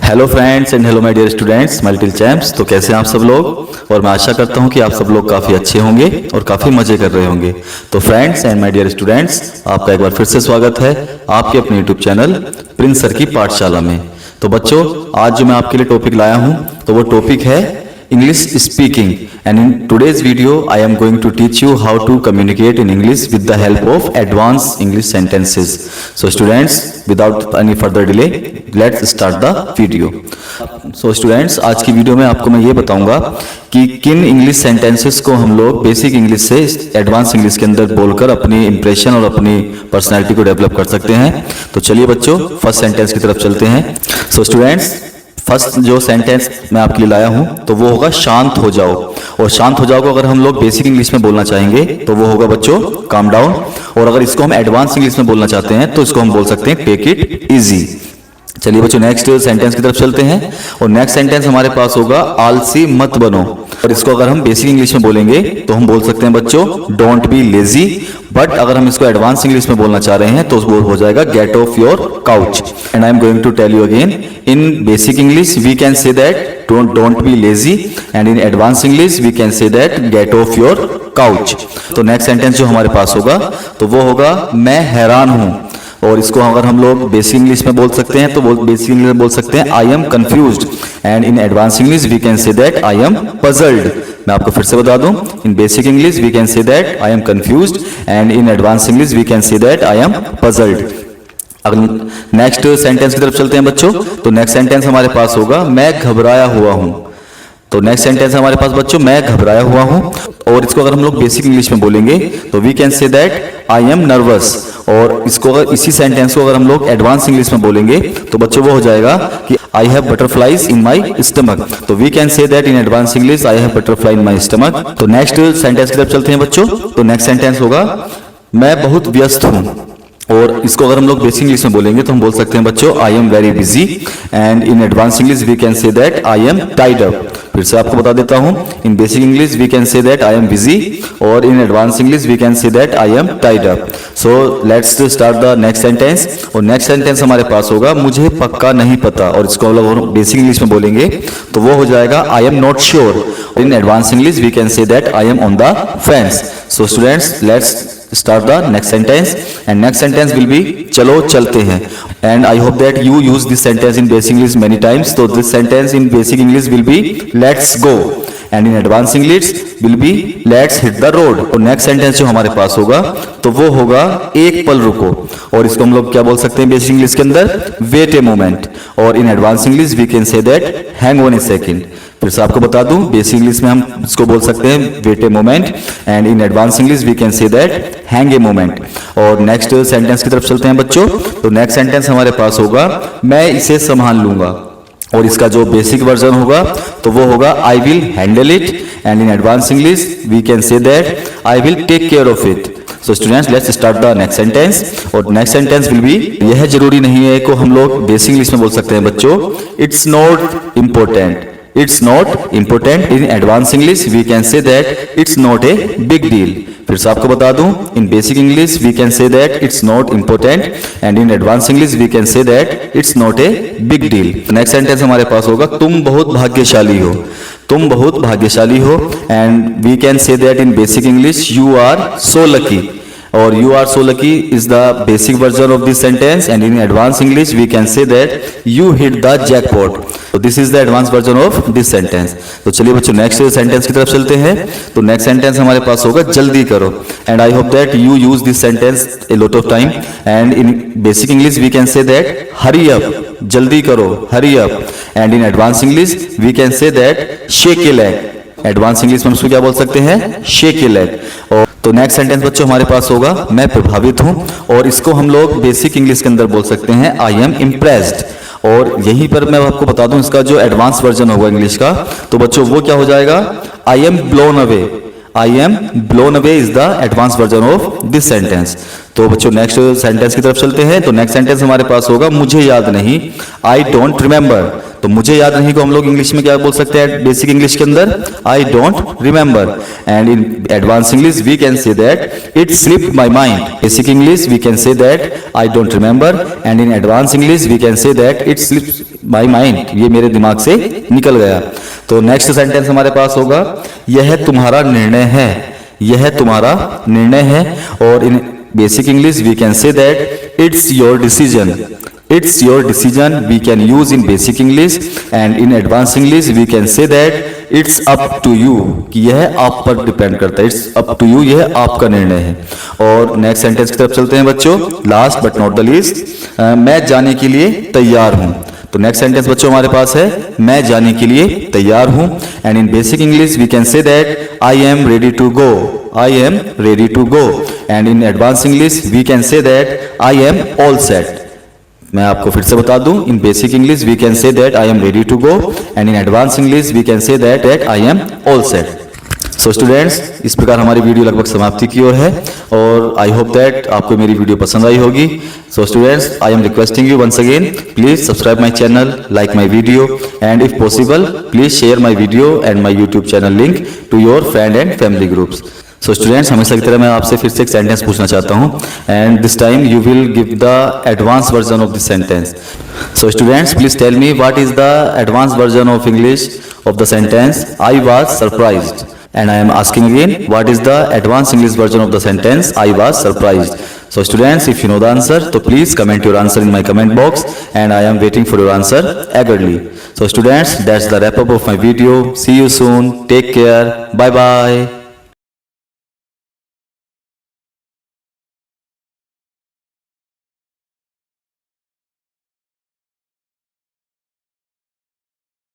Hello friends and hello my dear students, my little champs. तो कैसे हैं आप सब लोग? और मैं आशा करता हूं कि आप सब लोग काफ़ी अच्छे होंगे और काफ़ी मज़े कर रहे होंगे। तो friends and my dear students, आपका एक बार फिर से स्वागत है आपके अपने यूट्यूब चैनल प्रिंस सर की पाठशाला में। तो बच्चों, आज जो मैं आपके लिए टॉपिक लाया हूं तो वो टॉपिक है English speaking, and in today's video I am going to teach you how to communicate in English with the help of advanced English sentences. So students, without any further delay, let's start the video. So students, आज की video में आपको मैं ये बताऊंगा कि किन English sentences को हम लोग बेसिक इंग्लिश से एडवांस इंग्लिश के अंदर बोलकर अपनी इंप्रेशन और अपनी पर्सनैलिटी को डेवलप कर सकते हैं। तो चलिए बच्चों, फर्स्ट सेंटेंस की तरफ चलते हैं। सो स्टूडेंट्स, फर्स्ट जो सेंटेंस मैं आपके लिए लाया हूं तो वो होगा शांत हो जाओ। और शांत हो जाओ को अगर हम लोग बेसिक इंग्लिश में बोलना चाहेंगे तो वो होगा बच्चों काम डाउन। और अगर इसको हम एडवांस इंग्लिश में बोलना चाहते हैं तो इसको हम बोल सकते हैं टेक इट इजी। चलिए बच्चों, नेक्स्ट सेंटेंस की तरफ चलते हैं। और नेक्स्ट सेंटेंस हमारे पास होगा आलसी मत बनो। और इसको अगर हम बेसिक इंग्लिश में बोलेंगे तो हम बोल सकते हैं बच्चों डोंट बी लेजी। बट अगर हम इसको एडवांस इंग्लिश में बोलना चाह रहे हैं तो वो हो जाएगा get off your couch. And I am going to tell you again, in basic English we can say that don't be lazy, and in advance English we can say that get off your couch. तो next sentence जो हमारे पास होगा तो वो होगा मैं हैरान हूं। और इसको अगर हम लोग बेसिक इंग्लिश में बोल सकते हैं तो बेसिक इंग्लिश में बोल सकते हैं I am confused, and in advance English we can say that I am puzzled. मैं आपको फिर से बता दूं, in basic English we can say that I am confused, and in advance English we can say that I am puzzled. अगले next sentence की तरफ चलते हैं बच्चों। तो नेक्स्ट सेंटेंस हमारे पास होगा मैं घबराया हुआ हूं। तो नेक्स्ट सेंटेंस हमारे पास बच्चों मैं घबराया हुआ हूं। और इसको अगर हम लोग बेसिक इंग्लिश में बोलेंगे तो we can say that I am nervous. और इसको अगर इसी सेंटेंस को अगर हम लोग एडवांस इंग्लिश में बोलेंगे तो बच्चों वो हो जाएगा कि I have butterflies in my stomach. तो we can say that in advance English I have butterfly in my stomach. तो नेक्स्ट सेंटेंस की तरफ चलते हैं बच्चों। तो नेक्स्ट सेंटेंस होगा मैं बहुत व्यस्त हूं। और इसको अगर हम लोग बेसिक इंग्लिश में बोलेंगे तो हम बोल सकते हैं बच्चों I am very busy, and in advance English we can say that I am tied up. फिर से आपको बता देता हूं, in basic English we can say that I am busy, और in advance English we can say that I am tied up. So let's start the next sentence. और next sentence हमारे पास होगा मुझे पक्का नहीं पता। और इसको हम लोग बेसिक इंग्लिश में बोलेंगे तो वो हो जाएगा I am not sure. In advance English we can say that I am on the fence. So students, let's start the next sentence, and next sentence will be चलो चलते हैं। and I hope that you use this sentence in basic English many times. So this sentence in basic English will be let's go, and in advanced English will be let's hit the road. और next sentence जो हमारे पास होगा तो वो होगा एक पल रुको। और इसको हम लोग क्या बोल सकते हैं बेसिक इंग्लिश के अंदर wait a moment, और in advanced English we can say that hang on a second। फिर से आपको बता दूं, बेसिक इंग्लिश में हम इसको बोल सकते हैं wait a moment, and in advance English we can say that hang a moment. और नेक्स्ट सेंटेंस की तरफ चलते हैं बच्चों। तो नेक्स्ट सेंटेंस हमारे पास होगा मैं इसे संभाल लूंगा। और इसका जो बेसिक वर्जन होगा तो वो होगा I will handle it, and in advance English we can say that I will take care of it. So students, let's start the next sentence. और नेक्स्ट सेंटेंस विल बी, यह जरूरी नहीं है को हम लोग बेसिक इंग्लिश में बोल सकते हैं बच्चों it's not important. It's not important. In advanced English we can say that it's not a big deal. फिर से आपको बता दूं, in basic English we can say that it's not important, and in advanced English we can say that it's not a big deal. Next sentence हमारे पास होगा तुम बहुत भाग्यशाली हो। तुम बहुत भाग्यशाली हो, and we can say that in basic English you are so lucky. और you are so lucky is the basic version of this sentence, and in advanced English we can say that you hit the jackpot. So this is the advanced version of this sentence. तो चलिए बच्चों next sentence की तरफ चलते हैं। तो next sentence हमारे पास होगा जल्दी करो, and I hope that you use this sentence a lot of time, and in basic English we can say that hurry up, जल्दी करो, hurry up, and in advanced English we can say that shake a leg. Advance English में उसको क्या बोल सकते हैं shake ए leg. और तो नेक्स्ट सेंटेंस बच्चों हमारे पास होगा मैं प्रभावित हूं। और इसको हम लोग बेसिक इंग्लिश के अंदर बोल सकते हैं आई एम इम्प्रेस्ड। और यहीं पर मैं आपको बता दूं, इसका जो एडवांस वर्जन होगा इंग्लिश का तो बच्चों वो क्या हो जाएगा I M blown away. I am blown away is the advance version of this sentence. तो बच्चों नेक्स्ट सेंटेंस की तरफ चलते हैं। तो नेक्स्ट सेंटेंस हमारे पास होगा मुझे याद नहीं, आई डोंट रिमेंबर। तो मुझे याद नहीं को हम लोग इंग्लिश में क्या बोल सकते हैं, बेसिक इंग्लिश के अंदर, I don't remember. And in advance English we can say that it slipped my mind. Basic English we can say that I don't remember, and in advance English we can say that it slipped my mind, ये मेरे दिमाग से निकल गया। तो next sentence हमारे पास होगा यह तुम्हारा निर्णय है, यह तुम्हारा निर्णय है। और in basic English we can say that it's your decision, it's your decision we can use in basic English. And in advance English we can say that it's up to you, कि यह आप पर depend करता है, it's up to you, यह आपका निर्णय है। और नेक्स्ट सेंटेंस की तरफ चलते हैं बच्चों, last but not the least, मैं जाने के लिए तैयार हूं। तो नेक्स्ट सेंटेंस बच्चों हमारे पास है मैं जाने के लिए तैयार हूं। And in basic English we can say that I am ready to go, I am ready to go. And in advance English we can say that I am all set. मैं आपको फिर से बता दूं, in basic English we can say that I am ready to go, and in advance English we can say that I am all set. So students, इस प्रकार हमारी video लगभग समाप्ति की ओर है, और आई होप दैट आपको मेरी वीडियो पसंद आई होगी। So students, I am requesting you once again, please subscribe my channel, like my video, and if possible please share my video and my YouTube channel link to your friend and family groups. So students, हमेशा की तरह मैं आपसे फिर से एक sentence पूछना चाहता हूं, and this time you will give the advance version of this sentence. So students, please tell me what is the advance version of English of the sentence I was surprised. And I am asking again, what is the advanced English version of the sentence I was surprised? So students, if you know the answer, so please comment your answer in my comment box, and I am waiting for your answer eagerly. So students, that's the wrap up of my video. See you soon. Take care. Bye bye.